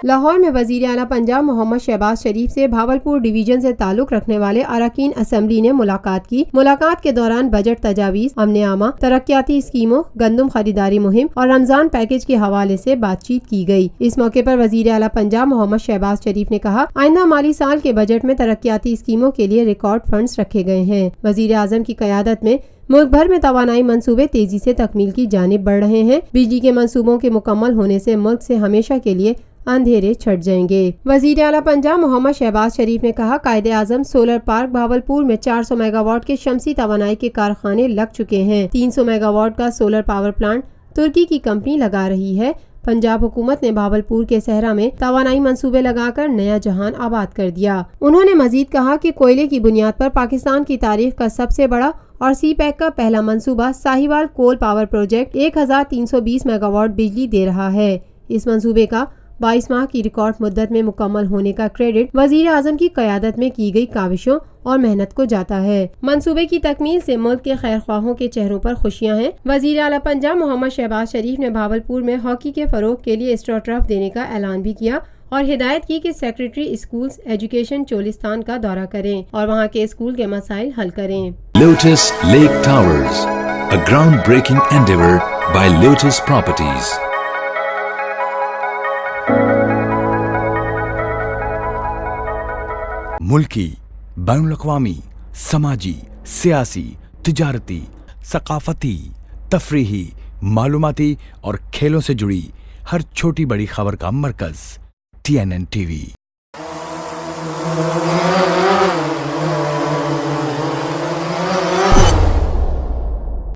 لاہور میں وزیر اعلیٰ پنجاب محمد شہباز شریف سے بھاولپور ڈویژن سے تعلق رکھنے والے اراکین اسمبلی نے ملاقات کی۔ ملاقات کے دوران بجٹ تجاویز، امن عامہ، ترقیاتی اسکیموں، گندم خریداری مہم اور رمضان پیکج کے حوالے سے بات چیت کی گئی۔ اس موقع پر وزیر اعلیٰ پنجاب محمد شہباز شریف نے کہا، آئندہ مالی سال کے بجٹ میں ترقیاتی اسکیموں کے لیے ریکارڈ فنڈز رکھے گئے ہیں۔ وزیر اعظم کی قیادت میں ملک بھر میں توانائی منصوبے تیزی سے تکمیل کی جانب بڑھ رہے ہیں۔ بجلی کے منصوبوں کے مکمل ہونے سے ملک سے ہمیشہ کے لیے اندھیرے چھٹ جائیں گے۔ وزیر اعلیٰ پنجاب محمد شہباز شریف نے کہا، قائد اعظم سولر پارک بھاولپور میں 400 میگا واٹ کے شمسی توانائی کے کارخانے لگ چکے ہیں۔ 300 میگا واٹ کا سولر پاور پلانٹ ترکی کی کمپنی لگا رہی ہے۔ پنجاب حکومت نے بھاولپور کے صحرا میں توانائی منصوبے لگا کر نیا جہان آباد کر دیا۔ انہوں نے مزید کہا کہ کوئلے کی بنیاد پر پاکستان کی تاریخ کا سب سے بڑا اور سی پیک کا پہلا منصوبہ Sahiwal coal power project 1320 mega what بجلی دے رہا ہے۔ اس منصوبے کا 22 ماہ کی ریکارڈ مدت میں مکمل ہونے کا کریڈٹ وزیر اعظم کی قیادت میں کی گئی کاوشوں اور محنت کو جاتا ہے۔ منصوبے کی تکمیل سے ملک کے خیر خواہوں کے چہروں پر خوشیاں ہیں۔ وزیر اعلیٰ پنجاب محمد شہباز شریف نے بھاولپور میں ہاکی کے فروغ کے لیے اسٹرو ٹرف دینے کا اعلان بھی کیا اور ہدایت کی کہ سیکریٹری اسکولز ایجوکیشن چولستان کا دورہ کریں اور وہاں کے اسکول کے مسائل حل کریں۔ Lotus Lake Towers, a groundbreaking endeavor by Lotus Properties۔ ملکی، بین الاقوامی، سماجی، سیاسی، تجارتی، ثقافتی، تفریحی، معلوماتی اور کھیلوں سے جڑی ہر چھوٹی بڑی خبر کا مرکز TNN TV۔